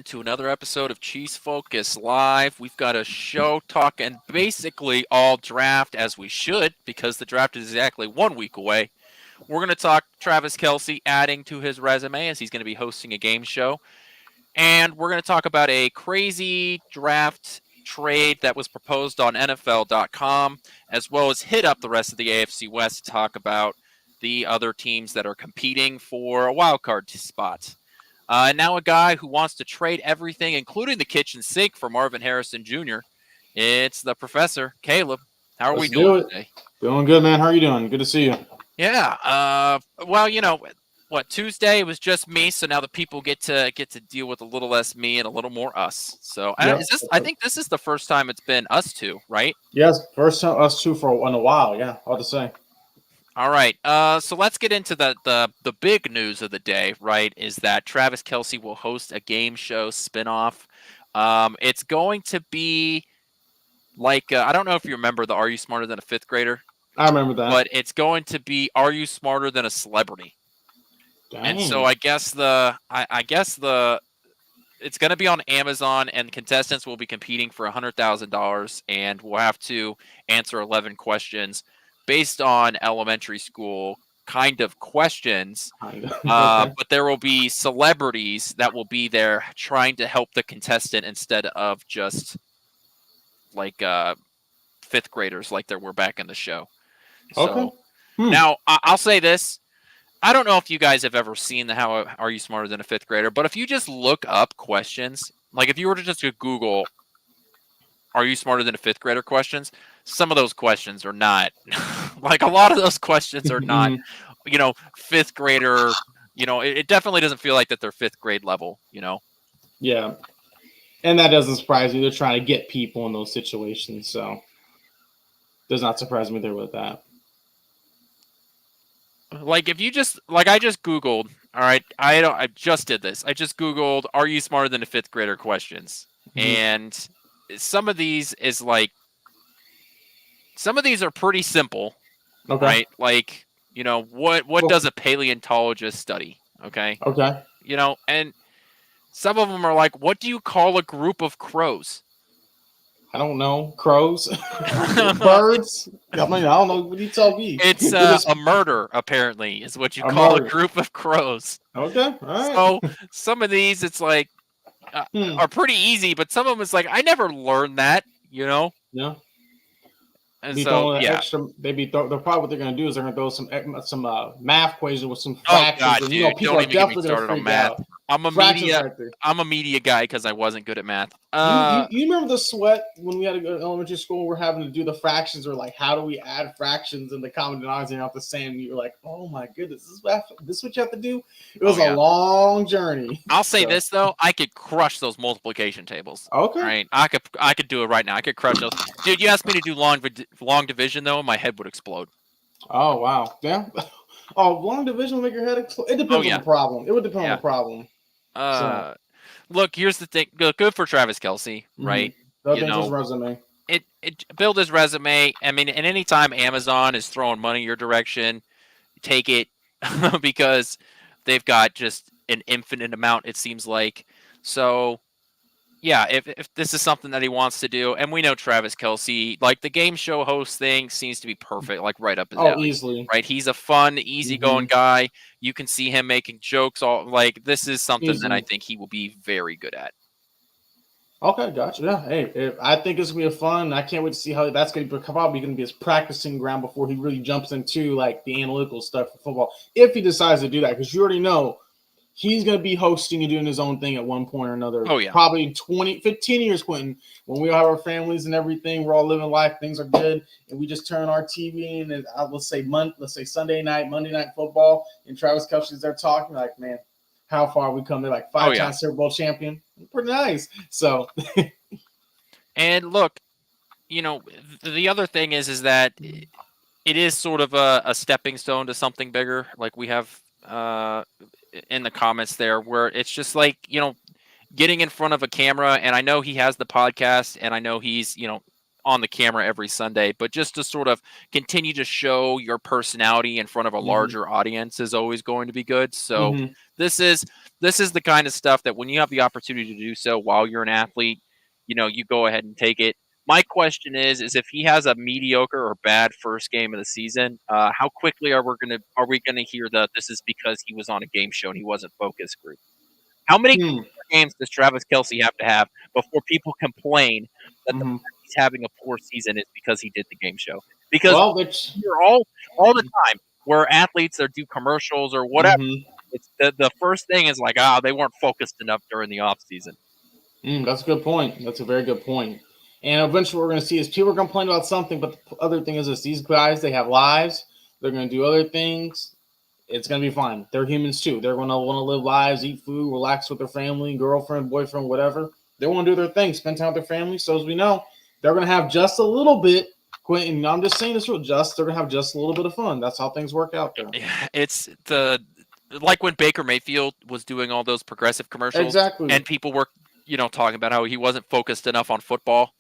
to another episode of Cheese Focus Live. We've got a show talking basically all draft, as we should, because the draft is exactly 1 week away. We're going to talk Travis Kelce adding to his resume as he's going to be hosting a game show. And we're going to talk about a crazy draft trade that was proposed on NFL.com, as well as hit up the rest of the AFC West to talk about the other teams that are competing for a wild card spot. And now a guy who wants to trade everything, including the kitchen sink, for Marvin Harrison Jr. It's the professor, Caleb. How are we doing today? Doing good, man. How are you doing? Good to see you. Yeah. Well, you know what? Tuesday was just me, so now the people get to deal with a little less me and a little more us. So Yep. I think this is the first time it's been us two, right? Yes, first time us two for a while. Yeah, hard to say. All right. So let's get into the big news of the day, right? Is that Travis Kelce will host a game show spinoff. It's going to be like I don't know if you remember the "Are You Smarter Than a Fifth Grader?" I remember that. But it's going to be "Are You Smarter Than a Celebrity?" Dang. And so I guess it's going to be on Amazon, and contestants will be competing for $100,000, and we'll have to answer 11 questions based on elementary school kind of questions. Okay. But there will be celebrities that will be there trying to help the contestant instead of just like fifth graders like there were back in the show. Okay. So, now I'll say this. I don't know if you guys have ever seen the How Are You Smarter Than a Fifth Grader, but if you just look up questions, like if you were to just Google "Are You Smarter Than a Fifth Grader?" questions, some of those questions are not like a lot of those questions are not, fifth grader, it definitely doesn't feel like that they're fifth grade level, Yeah. And that doesn't surprise me. They're trying to get people in those situations, so does not surprise me there with that. Like if you just I just Googled, all right, I just did this. I just Googled "Are you smarter than a fifth grader?" questions. And some of these are pretty simple. Okay. Right? Like, what does a paleontologist study? Okay. Okay. And some of them are like, what do you call a group of crows? I don't know. Crows? Birds? I don't know. What do you tell me? It's a murder, apparently, is what you call a group of crows. Okay. All right. So some of these, it's like, are pretty easy, but some of them, it's like, I never learned that, Yeah. And so, yeah. They're probably what they're going to do is they're going to throw some math equations with some Oh, fractions. God, and, dude. people Don't are even get me definitely started on math. out. I'm a media guy because I wasn't good at math. You remember the sweat when we had to go to elementary school? We're having to do the fractions, or like, how do we add fractions in the common denominator not the same? And you're like, oh my goodness, this is what you have to do. It was a long journey. I'll say this though, I could crush those multiplication tables. Okay, right? I could do it right now. I could crush those. Dude, you asked me to do long division though, my head would explode. Oh wow, yeah. Oh, long division will make your head explode. It depends on the problem. It would depend on the problem. Look, here's the thing. Good for Travis Kelce, right? His resume. It build his resume. I mean, and anytime Amazon is throwing money your direction, take it because they've got just an infinite amount, it seems like. So, yeah, if this is something that he wants to do, and we know Travis Kelce, like the game show host thing seems to be perfect, like right up his alley. Easily. Right? He's a fun, easygoing guy. You can see him making jokes. This is something that I think he will be very good at. Okay, gotcha. Yeah, hey, I think it's gonna be fun. I can't wait to see how that's gonna be. Probably gonna be his practicing ground before he really jumps into like the analytical stuff for football, if he decides to do that. Because you already know he's going to be hosting and doing his own thing at one point or another. Oh, yeah. Probably in 15 years, Quentin, when we all have our families and everything, we're all living life, things are good, and we just turn our TV in, and let's say Sunday night, Monday Night Football, and Travis Kelce's there talking, like, man, how far we come? They're like 5-time Super Bowl champion. Pretty nice. So. And look, the other thing is that it is sort of a stepping stone to something bigger, like we have in the comments there, where it's just like, getting in front of a camera. And I know he has the podcast, and I know he's, on the camera every Sunday, but just to sort of continue to show your personality in front of a larger audience is always going to be good. So Mm-hmm. this is the kind of stuff that when you have the opportunity to do so while you're an athlete, you go ahead and take it. My question is if he has a mediocre or bad first game of the season, how quickly are we gonna hear that this is because he was on a game show and he wasn't focus group? How many Hmm. games does Travis Kelce have before people complain that the Mm-hmm. fact he's having a poor season is because he did the game show? Because Well, which. you're all the time where athletes or do commercials or whatever, Mm-hmm. it's the first thing is like, they weren't focused enough during the off season. That's a good point. That's a very good point. And eventually, what we're going to see is people are going to complain about something, but the other thing is this: these guys, they have lives. They're going to do other things. It's going to be fine. They're humans too. They're going to want to live lives, eat food, relax with their family, girlfriend, boyfriend, whatever. They want to do their thing, spend time with their family. So as we know, they're going to have just a little bit. Quentin, I'm just saying this real. They're going to have just a little bit of fun. That's how things work out there. It's like when Baker Mayfield was doing all those progressive commercials, Exactly. and people were, talking about how he wasn't focused enough on football.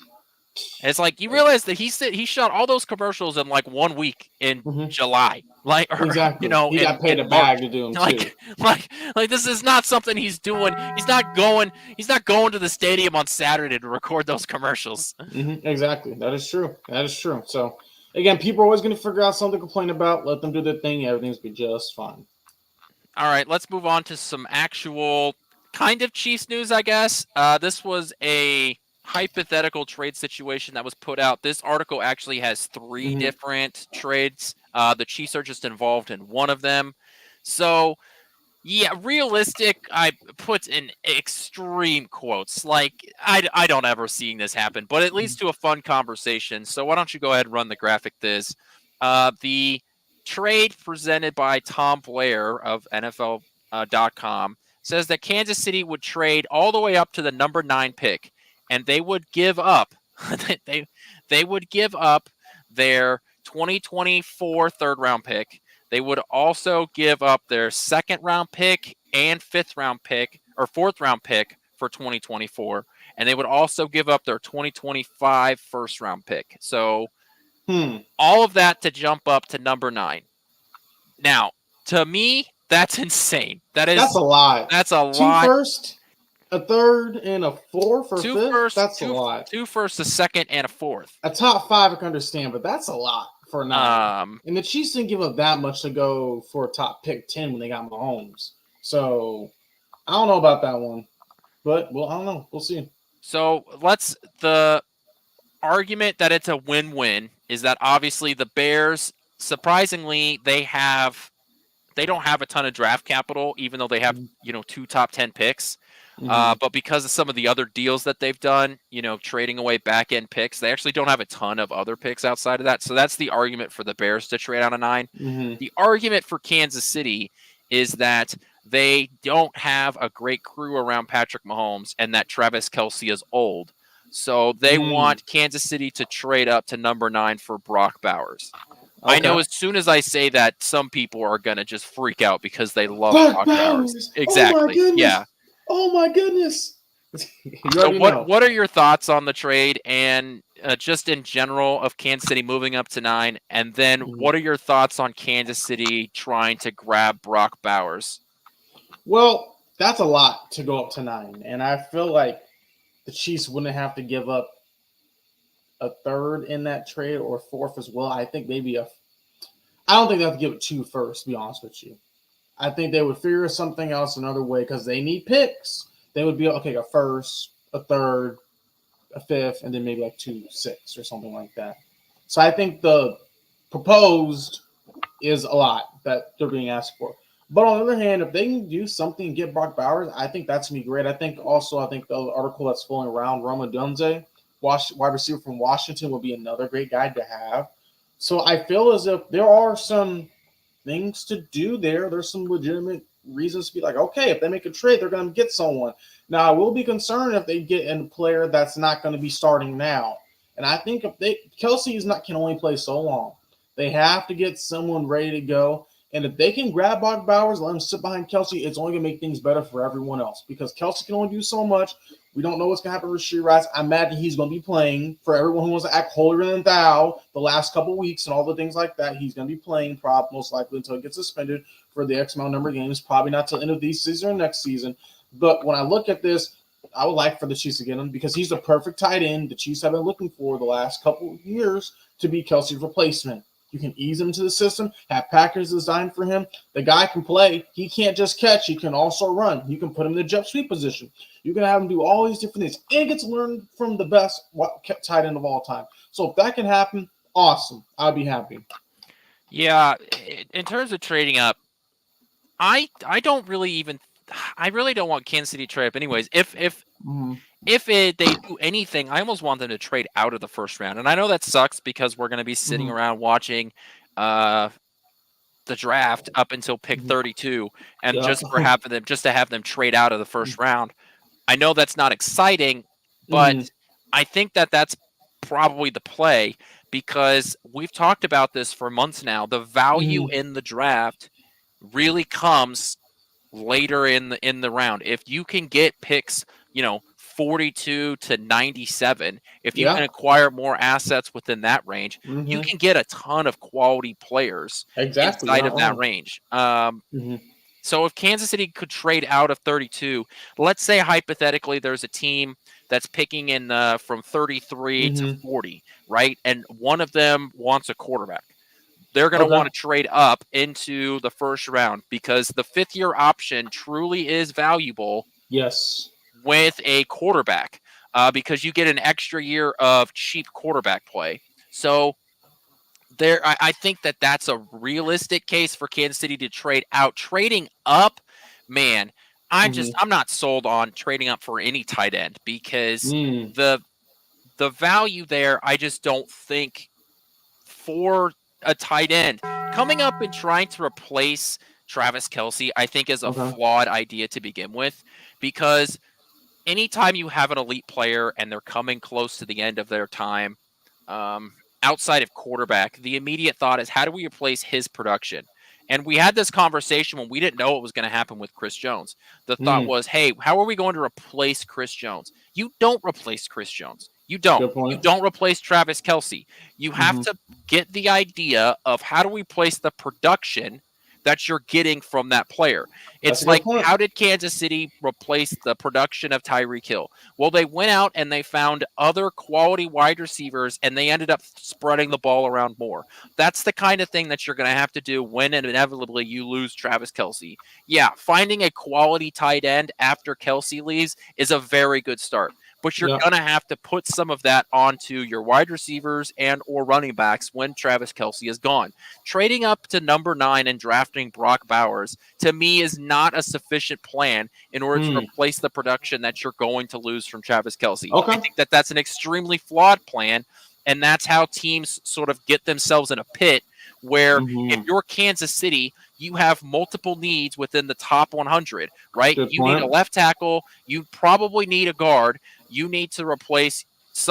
And it's like you realize that he shot all those commercials in like 1 week in July, like exactly. He got paid a bag to do them too. Like this is not something he's doing. He's not going to the stadium on Saturday to record those commercials. Exactly. That is true. So again, people are always going to figure out something to complain about. Let them do their thing. Everything's be just fine. All right, let's move on to some actual kind of Chiefs news, I guess. This was a hypothetical trade situation that was put out. This article actually has 3 different trades. The Chiefs are just involved in one of them. So, yeah, realistic, I put in extreme quotes. Like, I don't ever seeing this happen, but it leads to a fun conversation. So why don't you go ahead and run the graphic, This. The trade presented by Tom Blair of NFL.com says that Kansas City would trade all the way up to the number 9 pick, and they would give up they would give up their 2024 third round pick. They would also give up their second round pick and fifth round pick or fourth round pick for 2024, and they would also give up their 2025 first round pick. So all of that to jump up to number 9. Now, to me, that's insane. That's a lot. That's a 2 lot. first, a third, and a fourth or 2 fifth. first, that's two, a lot. 2 first, a second, and a fourth. A top 5 I can understand, but that's a lot for a 9. And the Chiefs didn't give up that much to go for a top pick 10 when they got Mahomes. So I don't know about that one, but I don't know. We'll see. So the argument that it's a win-win is that obviously the Bears, surprisingly, they don't have a ton of draft capital, even though they have 2 top 10 picks. But because of some of the other deals that they've done, trading away back end picks, they actually don't have a ton of other picks outside of that. So that's the argument for the Bears to trade out a 9. The argument for Kansas City is that they don't have a great crew around Patrick Mahomes and that Travis Kelce is old. So they want Kansas City to trade up to number 9 for Brock Bowers. Okay. I know as soon as I say that, some people are going to just freak out because they love Brock Bowers. Exactly. Oh my goodness. Yeah. Oh my goodness. So what are your thoughts on the trade and just in general of Kansas City moving up to 9? And then what are your thoughts on Kansas City trying to grab Brock Bowers? Well, that's a lot to go up to 9. And I feel like the Chiefs wouldn't have to give up a third in that trade or a fourth as well. I think maybe I don't think they have to give it 2 first, to be honest with you. I think they would figure something else another way because they need picks. They would be okay, a first, a third, a fifth, and then maybe like 2 6 or something like that. So I think the proposed is a lot that they're being asked for. But on the other hand, if they can do something and get Brock Bowers, I think that's going to be great. I think the article that's flowing around, Rome Odunze, wide receiver from Washington, would be another great guy to have. So I feel as if there are some things to do there. There's some legitimate reasons to be like, okay, if they make a trade, they're going to get someone. Now, I will be concerned if they get a player that's not going to be starting now. And I think Kelce can only play so long. They have to get someone ready to go. And if they can grab Brock Bowers, let him sit behind Kelsey, it's only going to make things better for everyone else because Kelsey can only do so much. We don't know what's going to happen with Rashee Rice. I imagine he's going to be playing for everyone who wants to act holier than thou the last couple of weeks and all the things like that. He's going to be playing most likely until he gets suspended for the X amount number of games, probably not till the end of this season or next season. But when I look at this, I would like for the Chiefs to get him because he's the perfect tight end the Chiefs have been looking for the last couple of years to be Kelsey's replacement. You can ease him to the system, have Packers designed for him. The guy can play. He can't just catch. He can also run. You can put him in the jet sweep position. You can have him do all these different things. And he gets to learn from the best tight end of all time. So if that can happen, awesome. I'd be happy. Yeah, in terms of trading up, I really don't want Kansas City to trade up anyways. If they do anything, I almost want them to trade out of the first round. And I know that sucks because we're going to be sitting around watching the draft up until pick 32 and just to have them trade out of the first round. I know that's not exciting, but I think that that's probably the play because we've talked about this for months now. The value in the draft really comes later in the round. If you can get picks, 42 to 97, if you can acquire more assets within that range, you can get a ton of quality players inside of that range. So if Kansas City could trade out of 32, let's say hypothetically there's a team that's picking in from 33 to 40, right? And one of them wants a quarterback. They're going to want to trade up into the first round because the fifth-year option truly is valuable. Yes. With a quarterback because you get an extra year of cheap quarterback play. So I think that that's a realistic case for Kansas City to trade out. Trading up, man, I'm not sold on trading up for any tight end because the value there, I just don't think for a tight end coming up and trying to replace Travis Kelce, I think is a flawed idea to begin with because anytime you have an elite player and they're coming close to the end of their time, outside of quarterback, the immediate thought is, how do we replace his production? And we had this conversation when we didn't know what was going to happen with Chris Jones. The thought was, hey, how are we going to replace Chris Jones? You don't replace Chris Jones. You don't. You don't replace Travis Kelce. You have to get the idea of how do we replace the production that you're getting from that player. It's like, how did Kansas City replace the production of Tyreek Hill? Well, they went out and they found other quality wide receivers, and they ended up spreading the ball around more. That's the kind of thing that you're going to have to do when inevitably you lose Travis Kelce. Yeah, finding a quality tight end after Kelce leaves is a very good start. But you're going to have to put some of that onto your wide receivers and or running backs when Travis Kelce is gone. Trading up to number 9 and drafting Brock Bowers, to me, is not a sufficient plan in order to replace the production that you're going to lose from Travis Kelce. I think that that's an extremely flawed plan, and that's how teams sort of get themselves in a pit where if you're Kansas City, you have multiple needs within the top 100, right? You need a left tackle. You probably need a guard. You need to replace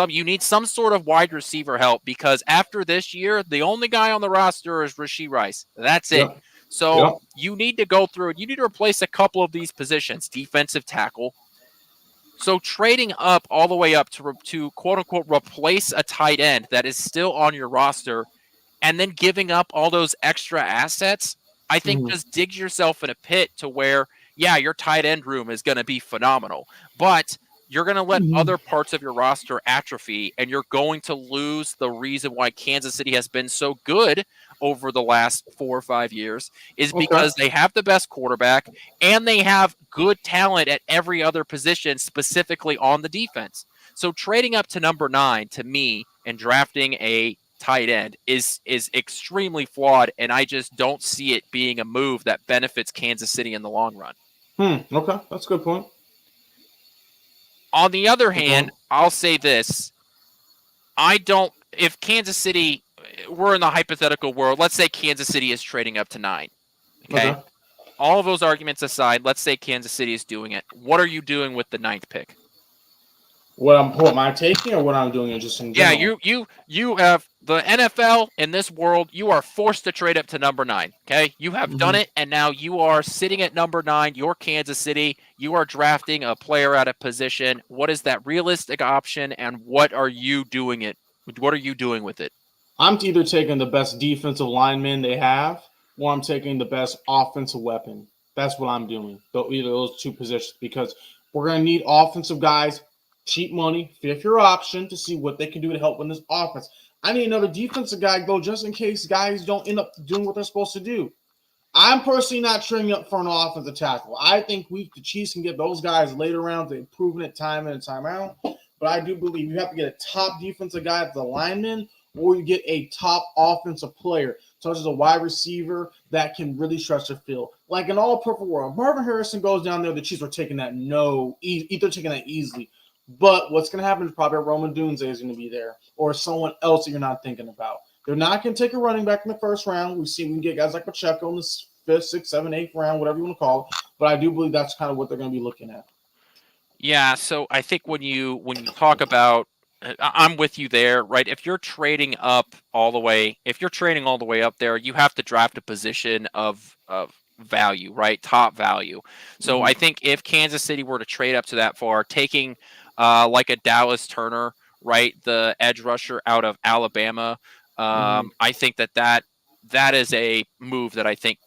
you need some sort of wide receiver help because after this year, the only guy on the roster is Rashee Rice. That's it. So you need to go through it. You need to replace a couple of these positions, defensive tackle. So trading up all the way up to quote unquote replace a tight end that is still on your roster and then giving up all those extra assets, I think just digs yourself in a pit to where, yeah, your tight end room is going to be phenomenal, but you're going to let other parts of your roster atrophy, and you're going to lose the reason why Kansas City has been so good over the last 4 or 5 years is because they have the best quarterback and they have good talent at every other position, specifically on the defense. So trading up to number 9 to me and drafting a tight end is extremely flawed, and I just don't see it being a move that benefits Kansas City in the long run. Okay, that's a good point. On the other hand, I'll say this. If Kansas City, we're in the hypothetical world, let's say Kansas City is trading up to 9. Okay. All of those arguments aside, let's say Kansas City is doing it. What are you doing with the 9th pick? What am I taking or what I'm doing just in Yeah, general? you have the NFL in this world. You are forced to trade up to number 9. Okay, you have done Hmm. it, and now you are sitting at number 9. You're Kansas City. You are drafting a player out of position. What is that realistic option, and what are you doing it? What are you doing with it? I'm either taking the best defensive lineman they have, or I'm taking the best offensive weapon. That's what I'm doing. Either those two positions, because we're going to need offensive guys, cheap money, fifth year option to see what they can do to help win this offense. I need another defensive guy though, just in case guys don't end up doing what they're supposed to do. I'm personally not trading up for an offensive tackle. I think the Chiefs can get those guys later rounds. They've proven it time in and time out. But I do believe you have to get a top defensive guy at the lineman, or you get a top offensive player, such as a wide receiver that can really stretch the field. Like in all perfect world, Marvin Harrison goes down there. The Chiefs are taking that either taking that easily. But what's going to happen is probably Roman Dunze is going to be there, or someone else that you're not thinking about. They're not going to take a running back in the first round. We see we can get guys like Pacheco in the fifth, sixth, seventh, eighth round, whatever you want to call it. But I do believe that's kind of what they're going to be looking at. Yeah, so I think when you talk about, I'm with you there, right? If you're trading up all the way, if you're trading all the way up there, you have to draft a position of value, right? Top value. So Mm-hmm. I think if Kansas City were to trade up to that far, taking like a Dallas Turner, right, the edge rusher out of Alabama, Mm-hmm. I think that is a move that I think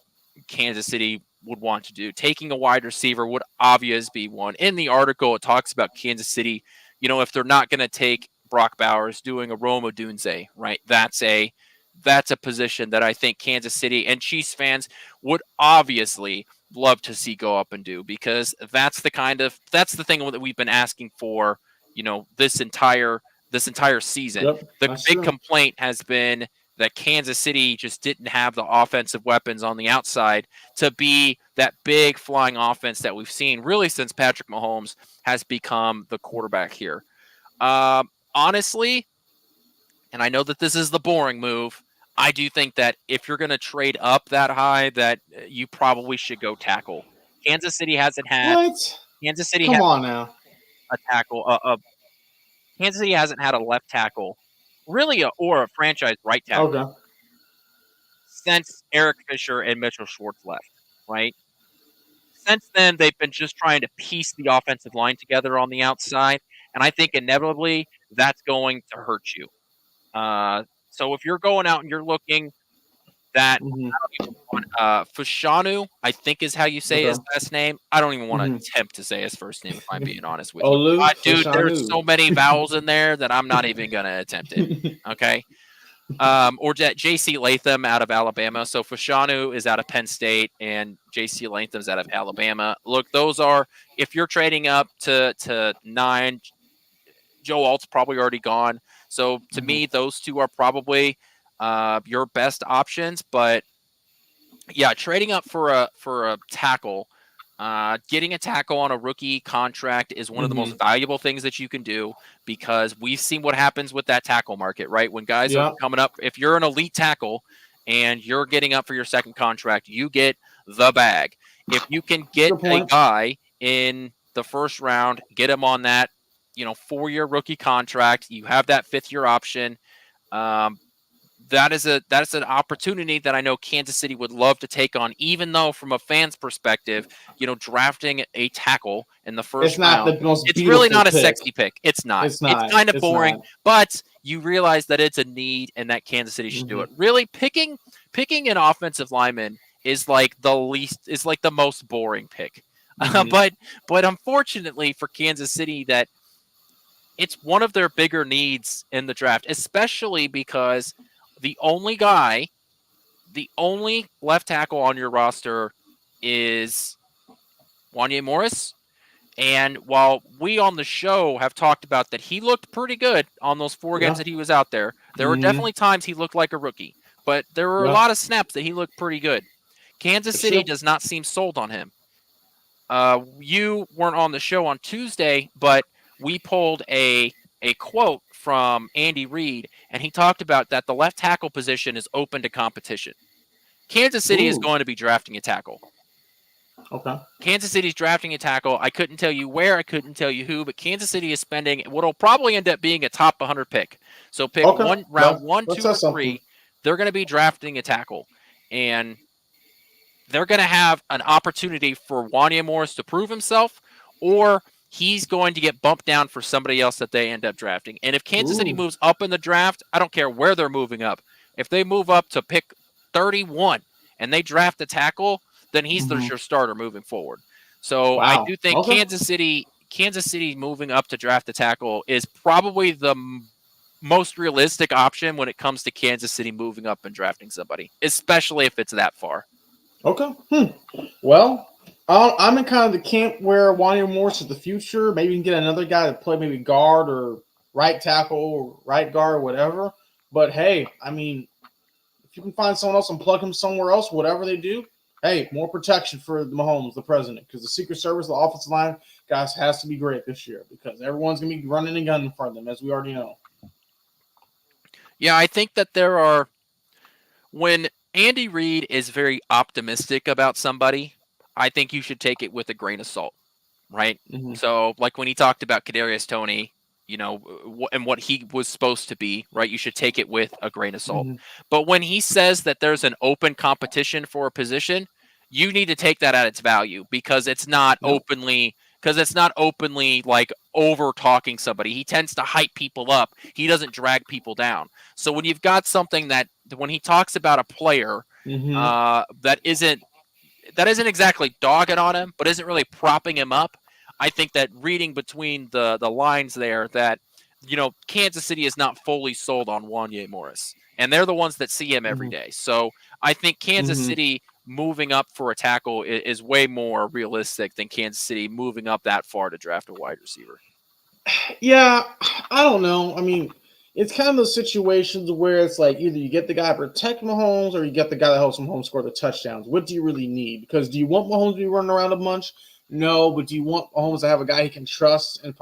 Kansas City would want to do. Taking a wide receiver would obviously be one. In the article, it talks about Kansas City. If they're not going to take Brock Bowers, doing a Rome Odunze, right? That's a position that I think Kansas City and Chiefs fans would obviously love to see go up and do, because that's the thing that we've been asking for, this entire season. Yep, The that's big true. complaint has been that Kansas City just didn't have the offensive weapons on the outside to be that big flying offense that we've seen really since Patrick Mahomes has become the quarterback here. Honestly, and I know that this is the boring move, I do think that if you're going to trade up that high, that you probably should go tackle. Kansas City hasn't had What? Kansas City Come has on now. a tackle. Kansas City hasn't had a left tackle, really, or a franchise right tackle Okay. since Eric Fisher and Mitchell Schwartz left, right? Since then, they've been just trying to piece the offensive line together on the outside, and I think inevitably that's going to hurt you. So if you're going out and you're looking that, Mm-hmm. I don't even want Fushanu, I think is how you say his Okay. last name. I don't even want to Mm-hmm. attempt to say his first name if I'm being honest with you. Olu Dude, there's Fashanu. so many vowels in there that I'm not even gonna attempt it. Okay. Or J.C. Latham out of Alabama. So Fashanu is out of Penn State, and J.C. Latham's out of Alabama. Look, those are, if you're trading up to 9, Joe Alt's probably already gone. So to Mm-hmm. me, those two are probably your best options. But yeah, trading up for a tackle. Getting a tackle on a rookie contract is one of the Mm-hmm. most valuable things that you can do, because we've seen what happens with that tackle market, right? When guys are Yeah. coming up, if you're an elite tackle and you're getting up for your second contract, you get the bag. If you can get Good a point. guy in the first round, get him on that, 4-year rookie contract, you have that 5th-year option. Um, that's an opportunity that I know Kansas City would love to take on, even though from a fan's perspective, drafting a tackle in the It's first not round, the most it's really beautiful not a pick. sexy pick. It's not. It's It's not. kind of It's boring, not. but you realize that it's a need and that Kansas City should do Mm-hmm. it. Really picking an offensive lineman is like the most boring pick. Mm-hmm. But unfortunately for Kansas City, that it's one of their bigger needs in the draft, especially because the only guy the only left tackle on your roster is Wanya Morris. And while we on the show have talked about that he looked pretty good on those 4 games Yeah. that he was out there, there were Mm-hmm. definitely times he looked like a rookie, but there were a Yeah. lot of snaps that he looked pretty good. Kansas It's City true. does not seem sold on him. You weren't on the show on Tuesday, but we pulled a quote from Andy Reid, and he talked about that the left tackle position is open to competition. Kansas City is Ooh. going to be drafting a tackle. Okay. Kansas City's drafting a tackle. I couldn't tell you where, I couldn't tell you who, but Kansas City is spending what'll probably end up being a top 100 pick. So pick Okay. round one, That 2, or says something. 3. They're going to be drafting a tackle, and they're going to have an opportunity for Wanya Morris to prove himself, or he's going to get bumped down for somebody else that they end up drafting. And if Kansas City Ooh. moves up in the draft, I don't care where they're moving up. If they move up to pick 31 and they draft a tackle, then he's Mhm. your starter moving forward. So I Wow. do think Okay. Kansas City moving up to draft a tackle is probably the most realistic option when it comes to Kansas City moving up and drafting somebody, especially if it's that far. Okay. Well, I'm in kind of the camp where Wanya Morris is the future. Maybe you can get another guy to play maybe guard or right tackle or right guard or whatever. But hey, I mean, if you can find someone else and plug him somewhere else, whatever they do, hey, more protection for Mahomes, the president, because the Secret Service, the offensive line, guys, has to be great this year because everyone's going to be running and gunning for them, as we already know. Yeah, I think that there are, when Andy Reid is very optimistic about somebody, I think you should take it with a grain of salt, right? Mm-hmm. So, like when he talked about Kadarius Toney, and what he was supposed to be, right? You should take it with a grain of salt. Mm-hmm. But when he says that there's an open competition for a position, you need to take that at its value because it's not openly like over talking somebody. He tends to hype people up. He doesn't drag people down. So when you've got something that when he talks about a player that isn't exactly dogging on him, but isn't really propping him up, I think that reading between the lines there that, Kansas City is not fully sold on Wanya Morris, and they're the ones that see him every day. So I think Kansas City moving up for a tackle is way more realistic than Kansas City moving up that far to draft a wide receiver. Yeah, I don't know. I mean, it's kind of those situations where it's like either you get the guy to protect Mahomes or you get the guy that helps Mahomes score the touchdowns. What do you really need? Because do you want Mahomes to be running around a bunch? No, but do you want Mahomes to have a guy he can trust in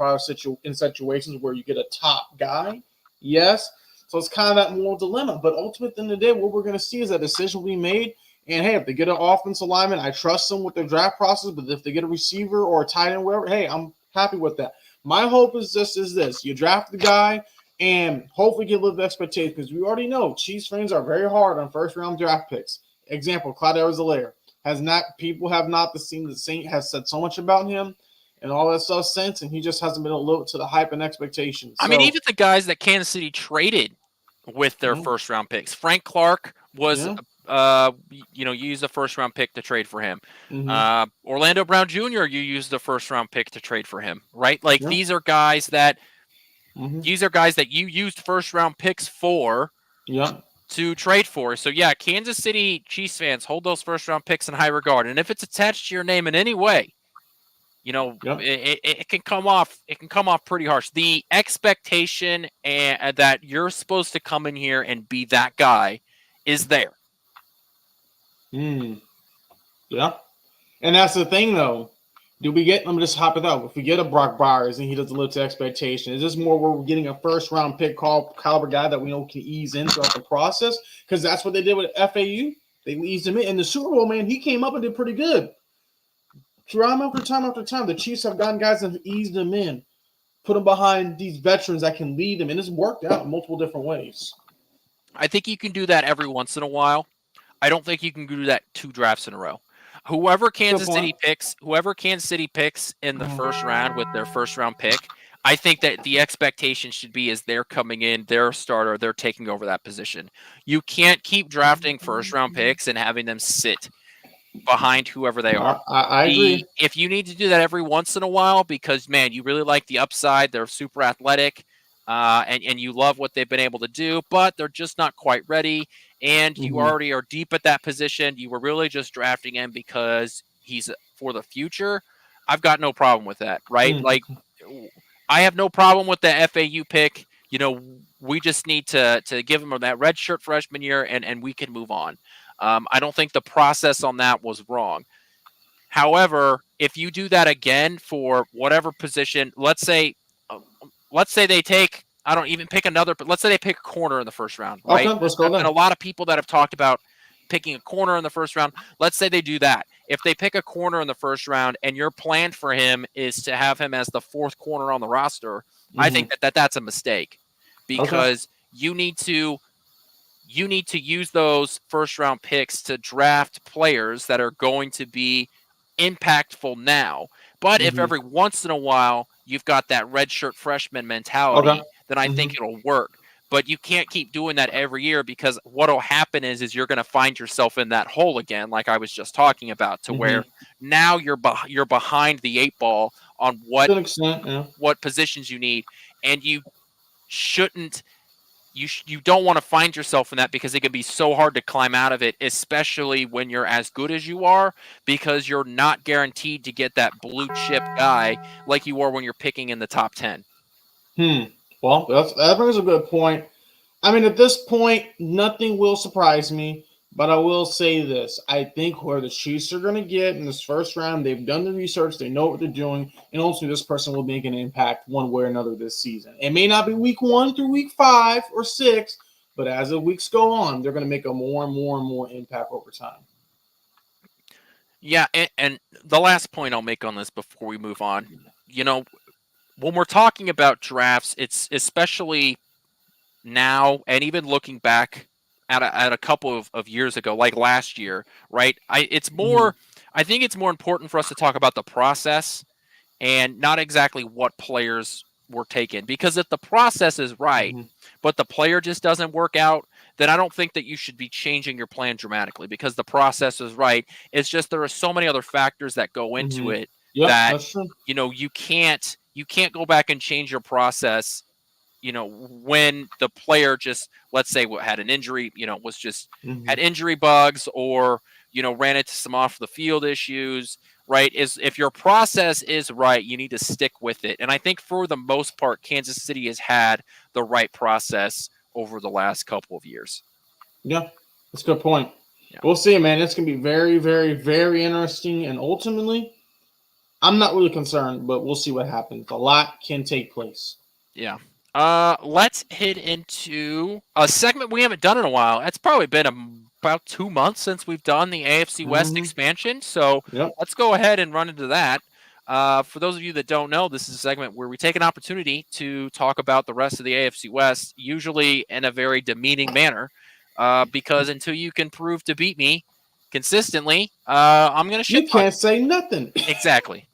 in situations where you get a top guy? Yes. So it's kind of that moral dilemma. But ultimately, at the end of the day, what we're going to see is that decision will be made. And hey, if they get an offensive lineman, I trust them with their draft process. But if they get a receiver or a tight end, whatever, hey, I'm happy with that. My hope is this: you draft the guy and hopefully get live the expectations because we already know Chiefs fans are very hard on first round draft picks. Example: Clyde Edwards-Helaire has said so much about him and all that stuff since, and he just hasn't been a little to the hype and expectations. I mean, even the guys that Kansas City traded with their first round picks, Frank Clark was. You used a first round pick to trade for him. Orlando Brown Jr., you used the first round pick to trade for him, right? Like these are guys that you used first round picks for to trade for. So yeah, Kansas City Chiefs fans hold those first round picks in high regard. And if it's attached to your name in any way, it can come off. It can come off pretty harsh. The expectation that you're supposed to come in here and be that guy is there. Yeah. And that's the thing, though. Let me just hop it out. If we get a Brock Bowers and he doesn't live to expectation, is this more where we're getting a first round pick caliber guy that we know can ease in throughout the process? Because that's what they did with FAU. They eased him in. In the Super Bowl, man, he came up and did pretty good. Time after time, the Chiefs have gotten guys that have eased them in, put them behind these veterans that can lead them, and it's worked out in multiple different ways. I think you can do that every once in a while. I don't think you can do that 2 drafts in a row. Whoever Kansas City picks in the first round with their first round pick, I think that the expectation should be is they're coming in, they're a starter, they're taking over that position. You can't keep drafting first round picks and having them sit behind whoever they are. I agree. If you need to do that every once in a while because, man, you really like the upside, they're super athletic, and you love what they've been able to do, but they're just not quite ready. And you already are deep at that position. You were really just drafting him because he's for the future. I've got no problem with that, right? Like, I have no problem with the FAU pick. We just need to give him that redshirt freshman year, and we can move on. I don't think the process on that was wrong. However, if you do that again for whatever position, let's say they take, I don't even pick another, but let's say they pick a corner in the first round, right? Okay, let's go then. And a lot of people that have talked about picking a corner in the first round, let's say they do that. if they pick a corner in the first round and your plan for him is to have him as the fourth corner on the roster, I think that's a mistake, because you need to use those first round picks to draft players that are going to be impactful now. But if every once in a while you've got that redshirt freshman mentality, then I think it'll work. But you can't keep doing that every year, because what'll happen is you're going to find yourself in that hole again, like I was just talking about, to where now you're behind the 8 ball on what positions you need, and you shouldn't. You don't want to find yourself in that, because it can be so hard to climb out of it, especially when you're as good as you are, because you're not guaranteed to get that blue chip guy like you are when you're picking in the top 10. Well, that brings a good point. I mean, at this point, nothing will surprise me, but I will say this. I think where the Chiefs are going to get in this first round, they've done the research, they know what they're doing, and ultimately this person will make an impact one way or another this season. It may not be week 1 through week 5 or 6, but as the weeks go on, they're going to make a more and more impact over time. Yeah, and the last point I'll make on this before we move on, when we're talking about drafts, it's especially now, and even looking back at a couple of years ago, like last year, right? I think it's more important for us to talk about the process and not exactly what players were taken. Because if the process is right, but the player just doesn't work out, then I don't think that you should be changing your plan dramatically, because the process is right. It's just there are so many other factors that go into it that that's true. You can't go back and change your process. When the player just, let's say, had an injury, was just had injury bugs, or ran into some off the field issues, right? If your process is right, you need to stick with it. And I think for the most part, Kansas City has had the right process over the last couple of years. Yeah, that's a good point. Yeah. We'll see, man. It's going to be very, very, very interesting. And ultimately, I'm not really concerned, but we'll see what happens. A lot can take place. Yeah. Let's hit into a segment we haven't done in a while. It's probably been about 2 months since we've done the AFC West expansion. So let's go ahead and run into that. For those of you that don't know, this is a segment where we take an opportunity to talk about the rest of the AFC West, usually in a very demeaning manner, because until you can prove to beat me consistently, I'm going to shit. You can't say nothing. Exactly.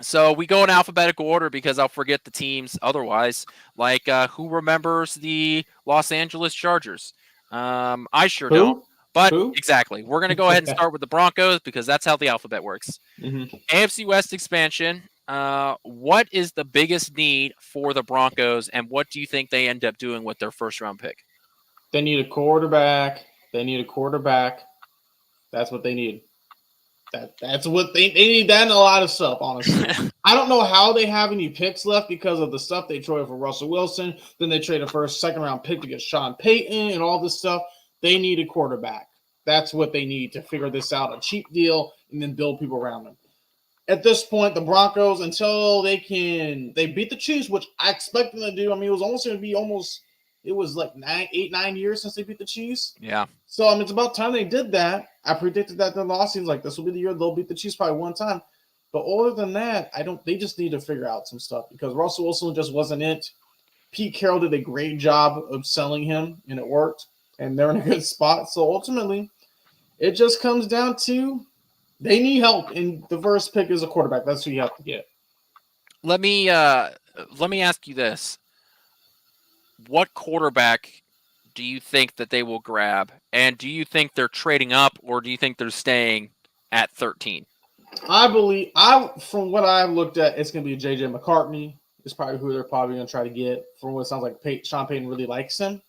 So we go in alphabetical order, because I'll forget the teams otherwise. Like, who remembers the Los Angeles Chargers? I sure don't. But exactly, we're going to go ahead and start with the Broncos, because that's how the alphabet works. AFC West expansion. What is the biggest need for the Broncos, and what do you think they end up doing with their first round pick? They need a quarterback. That's what they need. That's what they need. That and a lot of stuff, honestly. I don't know how they have any picks left, because of the stuff they traded for Russell Wilson. Then they traded a second round pick to get Sean Payton and all this stuff. They need a quarterback. That's what they need to figure this out, a cheap deal, and then build people around them. At this point, the Broncos, until they beat the Chiefs, which I expect them to do. I mean, it was like 9 years since they beat the Chiefs. Yeah. So, I mean, it's about time they did that. I predicted that the last season, like, this will be the year they'll beat the Chiefs probably one time. But other than that, they just need to figure out some stuff, because Russell Wilson just wasn't it. Pete Carroll did a great job of selling him, and it worked, and they're in a good spot. So ultimately, it just comes down to they need help, and the first pick is a quarterback. That's who you have to get. Let me ask you this. What quarterback do you think that they will grab? And do you think they're trading up, or do you think they're staying at 13? From what I've looked at, it's going to be J.J. McCartney. Is probably who they're probably going to try to get. From what it sounds like, Sean Payton really likes him.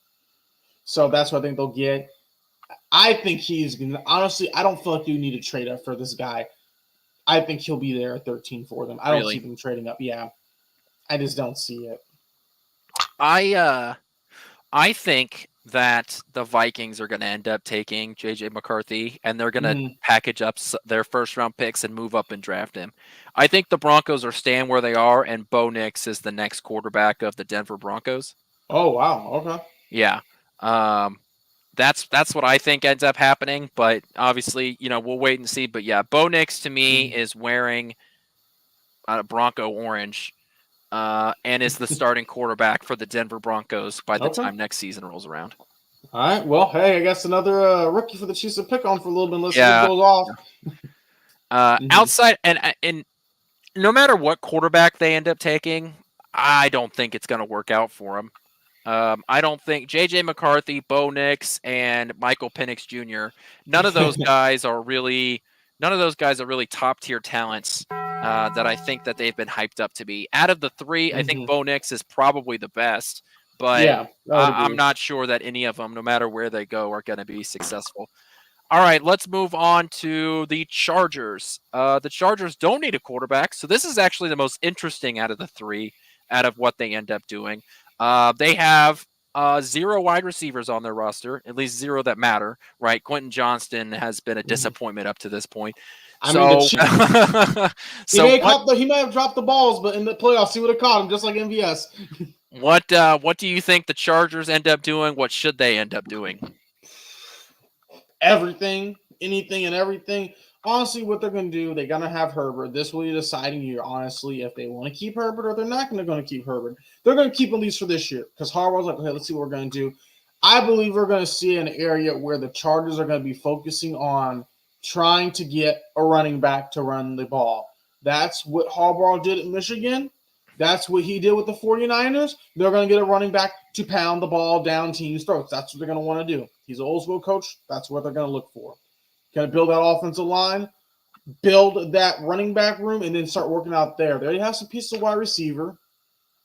So that's what I think they'll get. I think he's going to, honestly, I don't feel like you need to trade up for this guy. I think he'll be there at 13 for them. I don't see them trading up. Yeah. I just don't see it. I think that the Vikings are going to end up taking J.J. McCarthy, and they're going to package up their first-round picks and move up and draft him. I think the Broncos are staying where they are, and Bo Nix is the next quarterback of the Denver Broncos. Oh, wow. Okay. Yeah. That's what I think ends up happening. But obviously, we'll wait and see. But yeah, Bo Nix to me is wearing Bronco orange, and is the starting quarterback for the Denver Broncos by the time next season rolls around. All right. Well, hey, I guess another rookie for the Chiefs to pick on for a little bit unless Yeah. it goes off. Outside and no matter what quarterback they end up taking, I don't think it's going to work out for them. I don't think J.J. McCarthy, Bo Nix, and Michael Penix Jr. None of those guys are really top tier talents that I think that they've been hyped up to be. Out of the three, I think Bo Nix is probably the best, but I'm not sure that any of them, no matter where they go, are going to be successful. All right, let's move on to the Chargers. The Chargers don't need a quarterback, so this is actually the most interesting out of the three, out of what they end up doing. They have 0 wide receivers on their roster, at least 0 that matter, right? Quentin Johnston has been a disappointment up to this point. He may have dropped the balls, but in the playoffs, he would have caught him, just like MVS. What do you think the Chargers end up doing? What should they end up doing? Everything, anything and everything. Honestly, what they're going to do, they're going to have Herbert. This will be a deciding year, honestly, if they want to keep Herbert or they're not going to keep Herbert. They're going to keep at least for this year because Harbaugh's like, okay, let's see what we're going to do. I believe we're going to see an area where the Chargers are going to be focusing on trying to get a running back to run the ball. That's what Harbaugh did at Michigan. That's what he did with the 49ers. They're going to get a running back to pound the ball down teams' throats. That's what they're going to want to do. He's an old school coach. That's what they're going to look for. Going to build that offensive line, build that running back room, and then start working out there. They already have some pieces of wide receiver.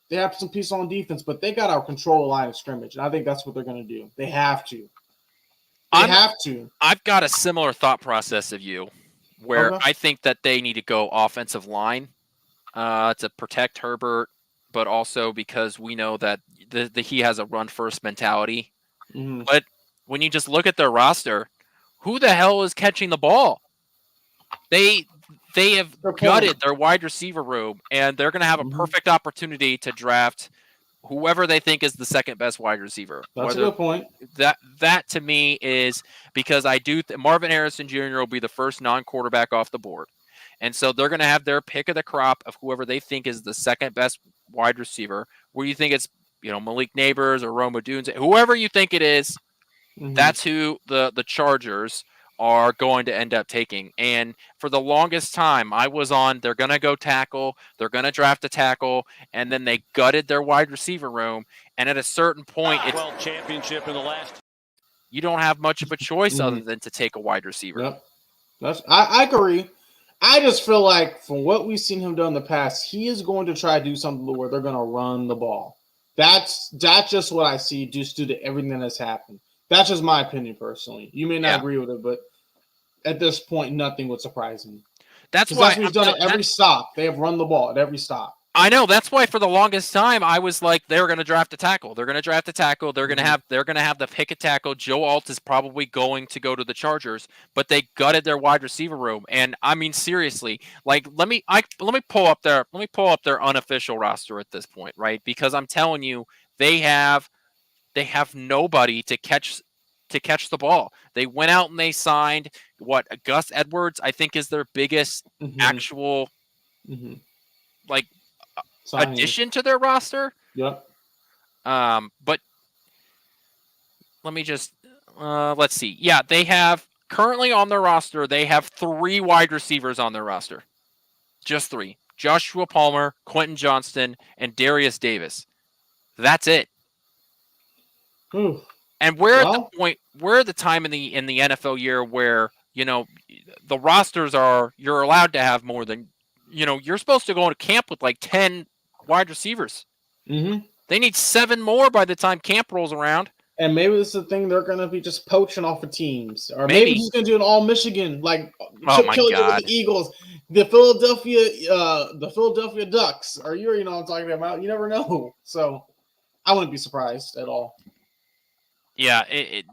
They have some pieces on defense, but they got to control the line of scrimmage, and I think that's what they're going to do. They have to. I've got a similar thought process of you, where I think that they need to go offensive line to protect Herbert, but also because we know that he has a run-first mentality. But when you just look at their roster, who the hell is catching the ball? They have gutted their wide receiver room, and they're going to have a perfect opportunity to draft whoever they think is the second best wide receiver. That's a good point. That to me is because I do Marvin Harrison Jr. will be the first non-quarterback off the board. And so they're going to have their pick of the crop of whoever they think is the second best wide receiver. Where you think it's, Malik Neighbors or Rome Odunze, whoever you think it is, that's who the Chargers are going to end up taking. And for the longest time, I was on, they're going to go tackle, they're going to draft a tackle, and then they gutted their wide receiver room. And at a certain point, championship in the last. You don't have much of a choice other than to take a wide receiver. Yep. I agree. I just feel like from what we've seen him do in the past, he is going to try to do something where they're going to run the ball. That's just what I see just due to everything that has happened. That's just my opinion personally. You may not agree with it, but at this point, nothing would surprise me. That's why we've done at every stop. They have run the ball at every stop. I know. That's why for the longest time I was like, they're going to draft a tackle. They're going to draft a tackle. They're going to have the pick a tackle. Joe Alt is probably going to go to the Chargers, but they gutted their wide receiver room. And I mean, seriously, like let me pull up their unofficial roster at this point, right? Because I'm telling you, they have nobody to catch the ball. They went out and they signed Gus Edwards, I think is their biggest actual addition to their roster. Yep. But let me just let's see. Yeah, they have currently on their roster, they have 3 wide receivers on their roster. Just 3. Joshua Palmer, Quentin Johnston, and Darius Davis. That's it. Ooh. And we're at the time in the NFL year where, the rosters you're allowed to have more than, you're supposed to go into camp with like 10 wide receivers. They need 7 more by the time camp rolls around. And maybe this is the thing they're going to be just poaching off of teams. Or maybe he's going to do an all Michigan, like Chip Kelly did with the Eagles, the Philadelphia Ducks. Or you already know what I'm talking about. You never know. So I wouldn't be surprised at all. Yeah, it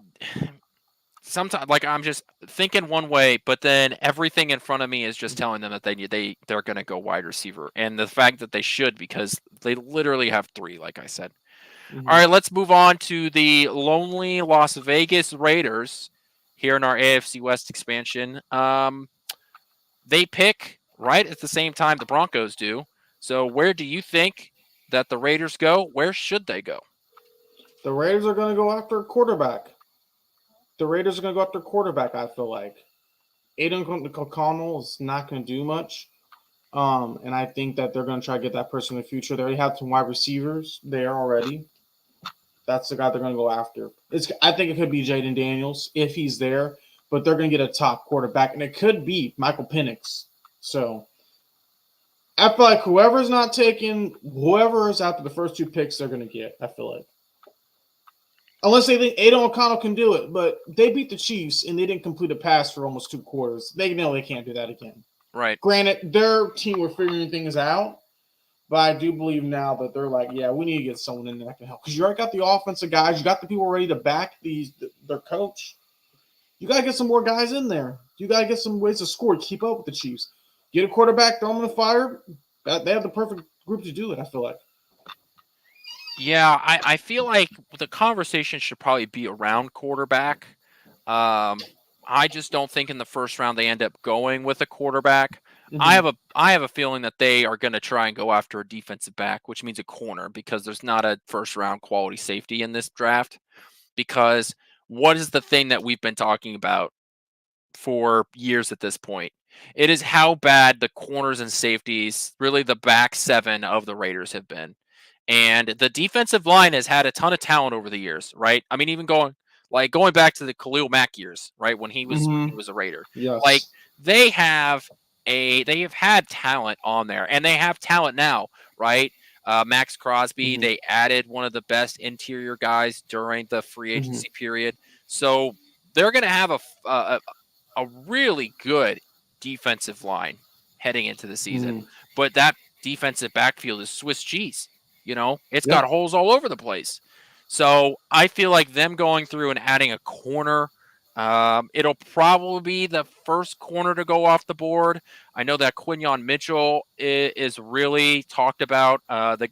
sometimes like I'm just thinking one way, but then everything in front of me is just telling them that they're going to go wide receiver, and the fact that they should because they literally have 3, like I said. Mhm. All right, let's move on to the lonely Las Vegas Raiders here in our AFC West expansion. They pick right at the same time the Broncos do. So where do you think that the Raiders go? Where should they go? The Raiders are going to go after a quarterback. The Raiders are going to go after a quarterback, I feel like. Aiden O'Connell is not going to do much. And I think that they're going to try to get that person in the future. They already have some wide receivers there already. That's the guy they're going to go after. I think it could be Jaden Daniels if he's there, but they're going to get a top quarterback, and it could be Michael Penix. So I feel like whoever is after the first 2 picks, they're going to get. I feel like. Unless they think Aiden O'Connell can do it, but they beat the Chiefs and they didn't complete a pass for almost 2 quarters. They know they can't do that again. Right. Granted, their team were figuring things out, but I do believe now that they're like, yeah, we need to get someone in there that can help. Because you already got the offensive guys. You got the people ready to back their coach. You got to get some more guys in there. You got to get some ways to score, keep up with the Chiefs. Get a quarterback, throw them in the fire. They have the perfect group to do it, I feel like. Yeah, I feel like the conversation should probably be around quarterback. I just don't think in the first round they end up going with a quarterback. Mm-hmm. I have a feeling that they are going to try and go after a defensive back, which means a corner, because there's not a first round quality safety in this draft. Because what is the thing that we've been talking about for years at this point? It is how bad the corners and safeties, really the back 7 of the Raiders, have been. And the defensive line has had a ton of talent over the years, right? I mean, even going back to the Khalil Mack years, right, when he was a Raider. Yes. Like they have had talent on there, and they have talent now, right? Max Crosby, they added one of the best interior guys during the free agency period, so they're going to have a really good defensive line heading into the season. But that defensive backfield is Swiss cheese. You know, it's got holes all over the place. So I feel like them going through and adding a corner, it'll probably be the first corner to go off the board. I know that Quinyon Mitchell is really talked about.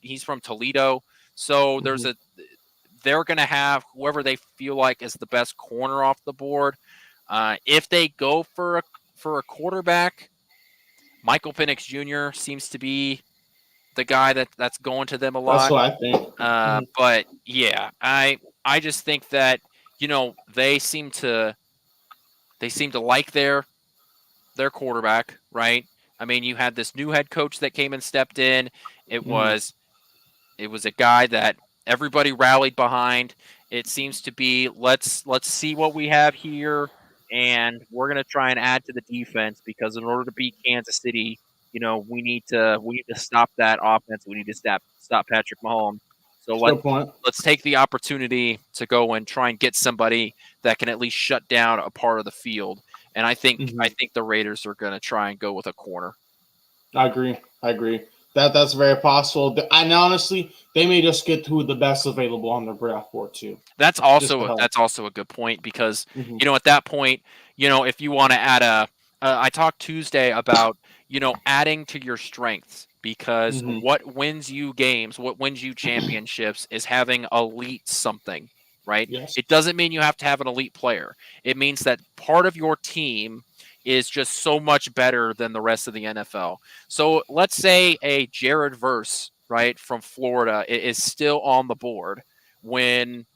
He's from Toledo. So they're going to have whoever they feel like is the best corner off the board. If they go for a quarterback, Michael Penix Jr. seems to be the guy that's going to them a lot. That's what I think. But yeah, I just think that, you know, they seem to like their quarterback, right? I mean, you had this new head coach that came and stepped in. It was a guy that everybody rallied behind. It seems to be let's see what we have here, and we're going to try and add to the defense, because in order to beat Kansas City, you know, we need to stop that offense. We need to stop Patrick Mahomes. So let's take the opportunity to go and try and get somebody that can at least shut down a part of the field. And I think the Raiders are going to try and go with a corner. I agree. That's very possible. And honestly, they may just get to the best available on their draft board too. That's also a good point, because you know, at that point, you know, if you want to add I talked Tuesday about, you know, adding to your strengths, because what wins you games, what wins you championships is having elite something, right? Yes. It doesn't mean you have to have an elite player. It means that part of your team is just so much better than the rest of the NFL. So let's say a Jared Verse, right, from Florida is still on the board when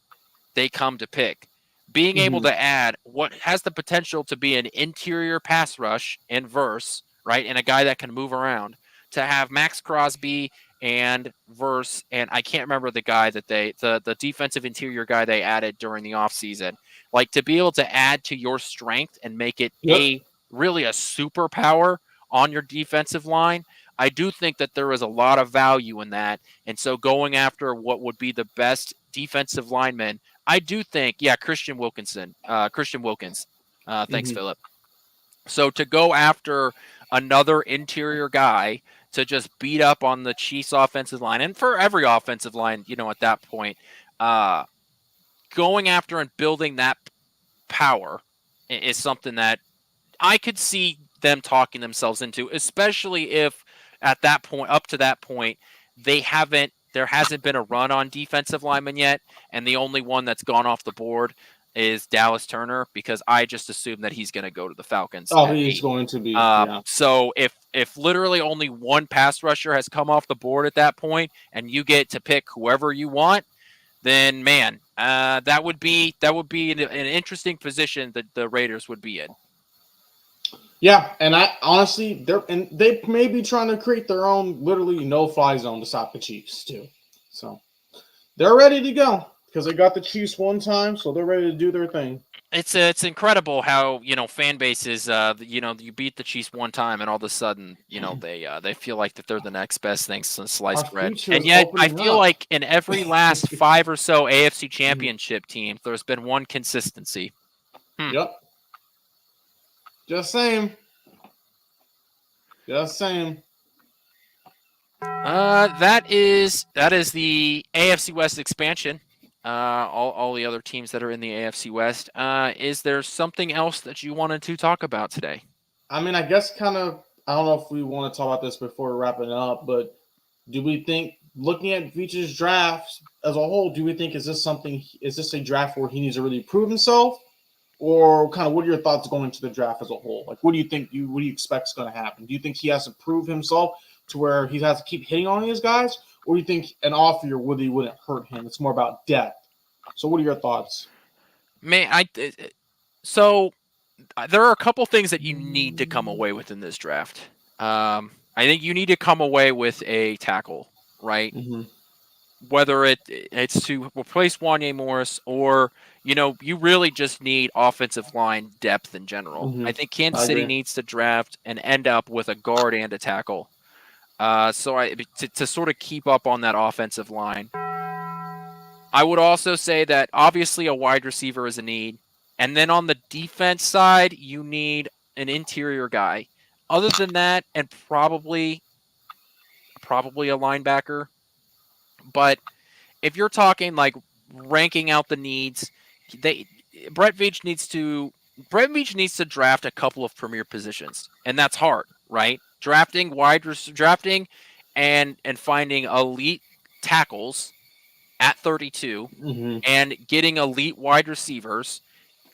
they come to pick. Being able to add what has the potential to be an interior pass rush in Verse, right, and a guy that can move around, to have Max Crosby and Verse, and I can't remember the guy that the defensive interior guy they added during the offseason. Like, to be able to add to your strength and make it really a superpower on your defensive line, I do think that there is a lot of value in that. And so going after what would be the best defensive lineman, I do think, Christian Wilkins. Thanks, Philip. So to go after another interior guy to just beat up on the Chiefs offensive line, and for every offensive line, you know, at that point, going after and building that power is something that I could see them talking themselves into, especially if at that point, up to that point, they haven't there hasn't been a run on defensive linemen yet, and the only one that's gone off the board is Dallas Turner, because I just assume that he's going to go to the Falcons. Oh, he's going to be. Yeah. So if literally only one pass rusher has come off the board at that point, and you get to pick whoever you want, then man, that would be an interesting position that the Raiders would be in. Yeah, and I honestly, they may be trying to create their own literally no-fly zone to stop the Chiefs too. So they're ready to go because they got the Chiefs one time, so they're ready to do their thing. It's incredible how fan bases you beat the Chiefs one time and all of a sudden they feel like that they're the next best thing since sliced bread, and yet I feel like in every last 5 or so AFC Championship teams there's been one consistency. Yep. Just saying. That is the AFC West expansion. All the other teams that are in the AFC West. Is there something else that you wanted to talk about today? I mean, I guess kind of. I don't know if we want to talk about this before wrapping up, but do we think, looking at Veach's drafts as a whole, do we think is this a draft where he needs to really prove himself? Or kind of what are your thoughts going into the draft as a whole? Like, what do you expect is going to happen? Do you think he has to prove himself to where he has to keep hitting on these guys? Or do you think an off year wouldn't hurt him? It's more about depth. So what are your thoughts? So there are a couple things that you need to come away with in this draft. I think you need to come away with a tackle, right? Mm-hmm. Whether it's to replace Wanya Morris or you really just need offensive line depth in general. Mm-hmm. I think Kansas City needs to draft and end up with a guard and a tackle. To sort of keep up on that offensive line. I would also say that obviously a wide receiver is a need. And then on the defense side, you need an interior guy. Other than that, and probably a linebacker. But if you're talking like ranking out the needs, Brett Veach needs to draft a couple of premier positions, and that's hard, right? Drafting and finding elite tackles at 32 and getting elite wide receivers,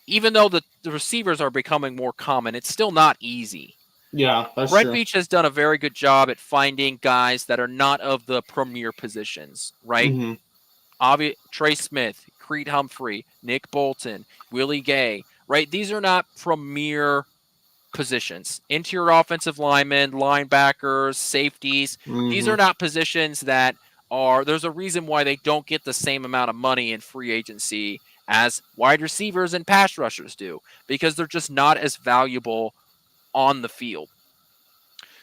even though the receivers are becoming more common, it's still not easy. Yeah, that's Brett true. Veach has done a very good job at finding guys that are not of the premier positions, right? Mm-hmm. Trey Smith, Creed Humphrey, Nick Bolton, Willie Gay, right? These are not premier positions. Interior offensive linemen, linebackers, safeties. Mm-hmm. These are not positions that there's a reason why they don't get the same amount of money in free agency as wide receivers and pass rushers do, because they're just not as valuable on the field.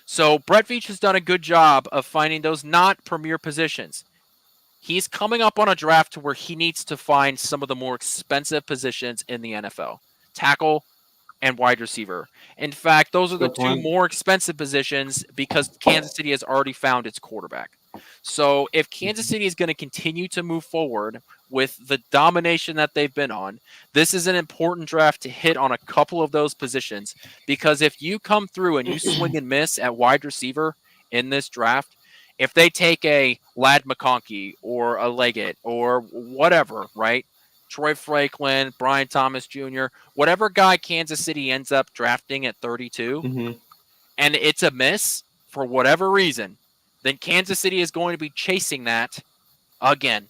So Brett Veach has done a good job of finding those not premier positions. He's coming up on a draft to where he needs to find some of the more expensive positions in the NFL. Tackle and wide receiver. In fact, those are the two more expensive positions because Kansas City has already found its quarterback. So if Kansas City is going to continue to move forward with the domination that they've been on, this is an important draft to hit on a couple of those positions, because if you come through and you swing and miss at wide receiver in this draft, if they take a Ladd McConkey or a Leggett or whatever, right? Troy Franklin, Brian Thomas Jr., whatever guy Kansas City ends up drafting at 32, and it's a miss for whatever reason, then Kansas City is going to be chasing that again.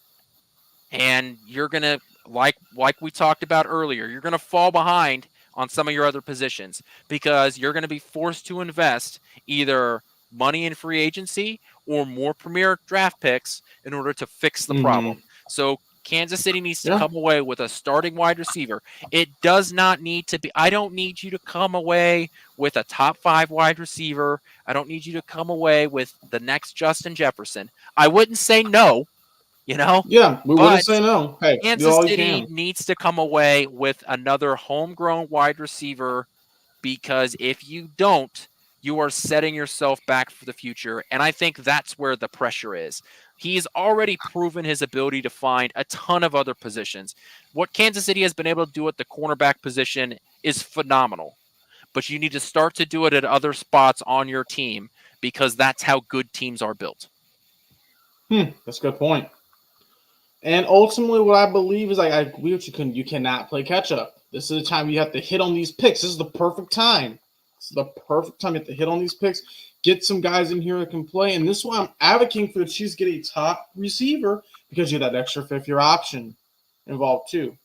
And you're going to, like we talked about earlier, you're going to fall behind on some of your other positions because you're going to be forced to invest either money in free agency or more premier draft picks in order to fix the problem. So Kansas City needs to come away with a starting wide receiver. It does not need to be, I don't need you to come away with a top 5 wide receiver. I don't need you to come away with the next Justin Jefferson. I wouldn't say no, Yeah, we wouldn't say no. Hey, Kansas City needs to come away with another homegrown wide receiver, because if you don't, you are setting yourself back for the future. And I think that's where the pressure is. He's already proven his ability to find a ton of other positions. What Kansas City has been able to do at the cornerback position is phenomenal. But you need to start to do it at other spots on your team, because that's how good teams are built. That's a good point. And ultimately, what I believe is like I agree with you. You cannot play catch up. This is the time you have to hit on these picks. This is the perfect time. This is the perfect time you have to hit on these picks. Get some guys in here that can play. And this is why I'm advocating for the Chiefs to get a top receiver because you have that extra fifth-year option involved too.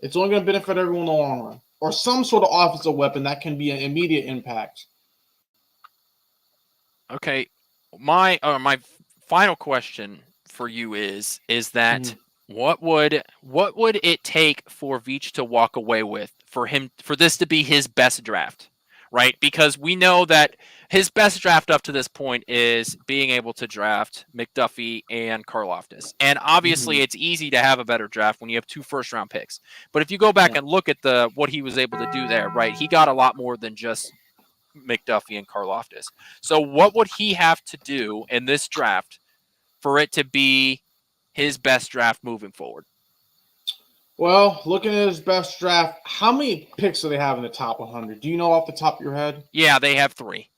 It's only going to benefit everyone in the long run. Or some sort of offensive weapon that can be an immediate impact. Okay, my final question for you is that what would it take for Veach to walk away with for this to be his best draft, right? Because we know that his best draft up to this point is being able to draft McDuffie and Karlaftis. And obviously it's easy to have a better draft when you have 2 first-round picks. But if you go back and look at what he was able to do there, right? He got a lot more than just McDuffie and Karlaftis. So what would he have to do in this draft for it to be his best draft moving forward? Well, looking at his best draft, how many picks do they have in the top 100? Do you know off the top of your head? Yeah, they have 3.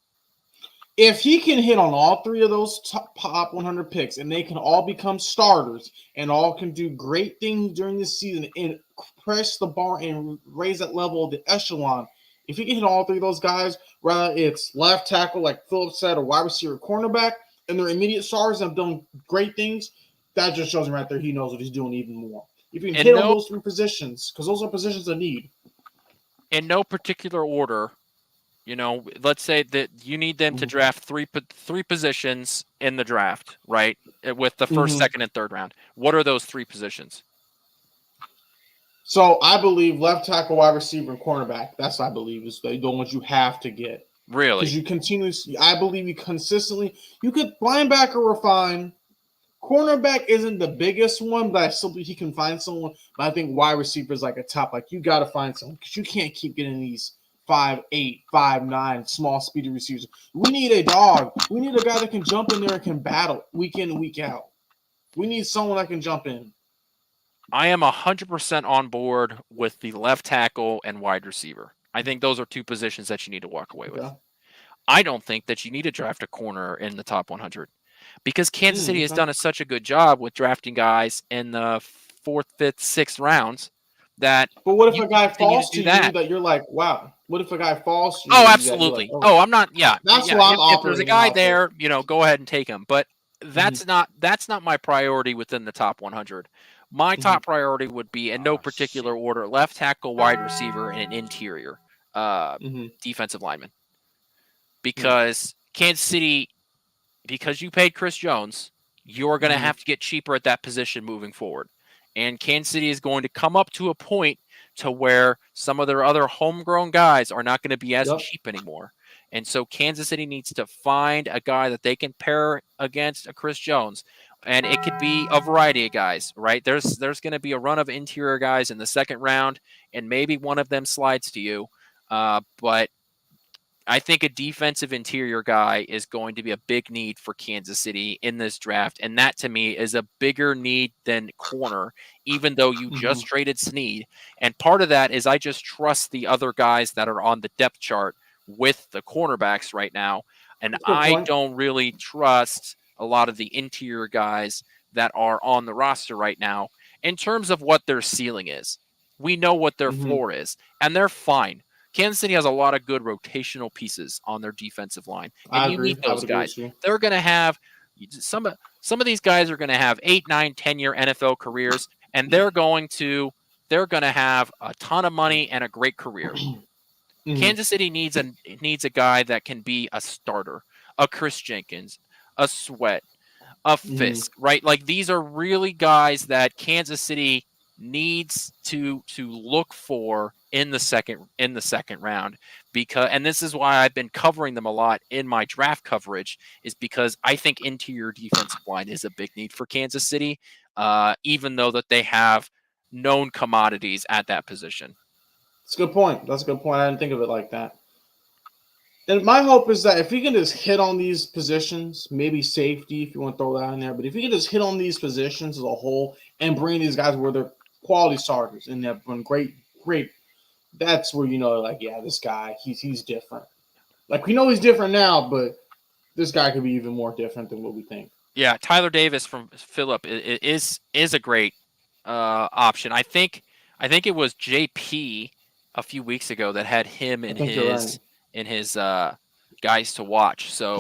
If he can hit on all 3 of those top 100 picks and they can all become starters and all can do great things during this season and press the bar and raise that level of the echelon, if he can hit all 3 of those guys, whether it's left tackle like Phillips said or wide receiver cornerback, and their immediate stars have done great things, that just shows him right there he knows what he's doing even more. If you can hit on those 3 positions, because those are positions of need. In no particular order, let's say that you need them to draft three positions in the draft, right? With the first, second, and third round. What are those 3 positions? So I believe left tackle, wide receiver, and cornerback. That's what I believe is the ones you have to get. Really? Because you continuously, I believe you could linebacker or fine. Cornerback isn't the biggest one, but I still believe he can find someone. But I think wide receiver is like a top. Like you got to find someone because you can't keep getting these 5'8", 5'9", small, speedy receivers. We need a dog. We need a guy that can jump in there and can battle week in and week out. We need someone that can jump in. I am 100% on board with the left tackle and wide receiver. I think those are 2 positions that you need to walk away with. I don't think that you need to draft a corner in the top 100 because Kansas City has done such a good job with drafting guys in the 4th, 5th, 6th rounds that. But what if a guy falls to you that you're like, wow? What if a guy falls to you? Oh, absolutely. Like, I'm not. Yeah, that's what I'm if there's a guy there, go ahead and take him. But that's not my priority within the top 100. My top priority would be, in no particular order, left tackle, wide receiver, and an interior defensive lineman. Because Kansas City, because you paid Chris Jones, you're going to have to get cheaper at that position moving forward. And Kansas City is going to come up to a point to where some of their other homegrown guys are not going to be as cheap anymore. And so Kansas City needs to find a guy that they can pair against a Chris Jones. And it could be a variety of guys, right? There's going to be a run of interior guys in the 2nd round, and maybe one of them slides to you. But I think a defensive interior guy is going to be a big need for Kansas City in this draft. And that, to me, is a bigger need than corner, even though you just traded Snead. And part of that is I just trust the other guys that are on the depth chart with the cornerbacks right now. And I don't really trust a lot of the interior guys that are on the roster right now in terms of what their ceiling is. We know what their floor is, and they're fine. Kansas City has a lot of good rotational pieces on their defensive line, and you need those guys. They're going to have some of these guys are going to have 8, 9, 10-year NFL careers, and they're going to have a ton of money and a great career. Kansas City needs a guy that can be a starter, a Chris Jenkins, a Sweat, a Fisk, right? Like these are really guys that Kansas City needs to look for in the second round, and this is why I've been covering them a lot in my draft coverage, is because I think interior defensive line is a big need for Kansas City, even though that they have known commodities at that position. That's a good point. That's a good point. I didn't think of it like that. And my hope is that if we can just hit on these positions, maybe safety if you want to throw that in there, but if we can just hit on these positions as a whole and bring these guys where they're quality starters and they've been great, that's where like, yeah, this guy, he's different. Like we know he's different now, but this guy could be even more different than what we think. Yeah, Tyler Davis from Phillip is a great option. I think it was JP a few weeks ago that had him I think you're right. in his guys to watch. So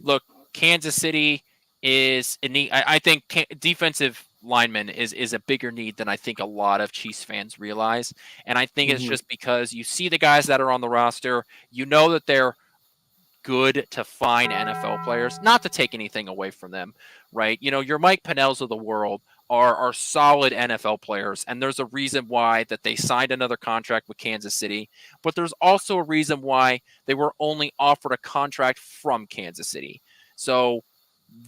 look, Kansas City is in need. I think defensive lineman is a bigger need than I think a lot of Chiefs fans realize. And I think it's Mhm. just because you see the guys that are on the roster, you know that they're good to find NFL players, not to take anything away from them, right? You know, your Mike Pennells of the world are solid NFL players, and there's a reason why that they signed another contract with Kansas City, but there's also a reason why they were only offered a contract from Kansas City. So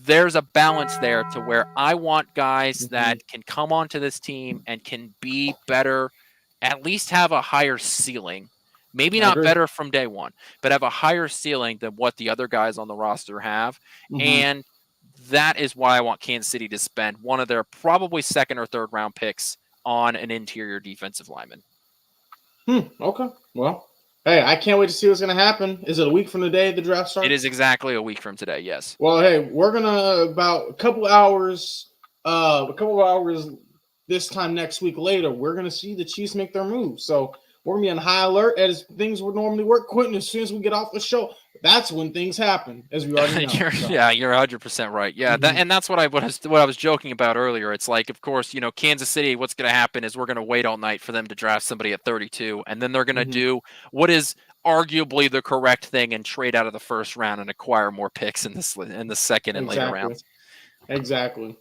there's a balance there to where I want guys that can come onto this team and can be better, at least have a higher ceiling. Maybe I not agree. better from day one, but have a higher ceiling than what the other guys on the roster have. Mhm. And that is why I want Kansas City to spend one of their probably second or third round picks on an interior defensive lineman. Okay. Well, hey, I can't wait to see what's going to happen. Is it a week from the day the draft starts? It is exactly a week from today, yes. Well, hey, we're gonna about a couple hours this time next week later, we're gonna see the Chiefs make their move. So we're gonna be on high alert as things would normally work. Quentin, as soon as we get off the show, that's when things happen, as we already know. Yeah, you're 100% right. Yeah, that's what I was joking about earlier. It's like, of course, you know, Kansas City. What's going to happen is we're going to wait all night for them to draft somebody at 32, and then they're going to do what is arguably the correct thing and trade out of the first round and acquire more picks in the second and later rounds. Exactly.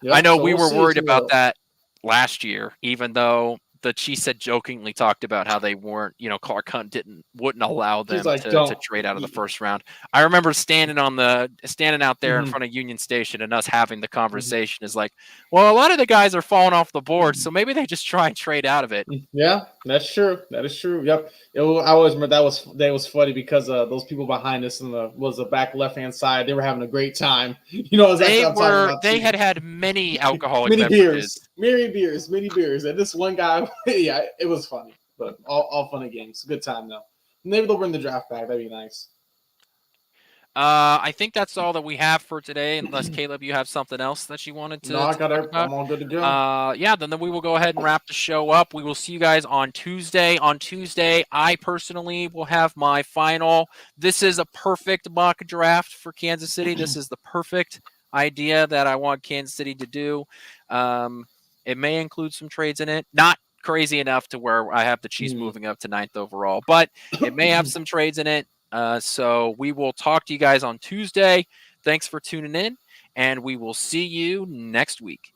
Yep. I know So we we'll were see worried as we about go. that last year, even though the Chiefs had jokingly talked about how they weren't, you know, Clark Hunt wouldn't allow them He's like, to "Don't." trade out of the first round. I remember standing out there in front of Union Station and us having the conversation is like, well, a lot of the guys are falling off the board, so maybe they just try and trade out of it. Yeah, that's true. That is true. Yep. I always remember that was funny because those people behind us was the back left hand side. They were having a great time. You know, They had many alcoholic beverages. many beers, and this one guy, yeah, it was funny, but all fun and games. Good time though. Maybe they'll bring the draft back. That'd be nice. I think that's all that we have for today, unless Caleb, you have something else that you wanted to. No, I to got talk it. about? I'm all good to go. Yeah, then we will go ahead and wrap the show up. We will see you guys on Tuesday. On Tuesday, I personally will have my final. This is a perfect mock draft for Kansas City. This is the perfect idea that I want Kansas City to do. It may include some trades in it. Not crazy enough to where I have the Chiefs moving up to 9th overall, but it may have some trades in it. So we will talk to you guys on Tuesday. Thanks for tuning in, and we will see you next week.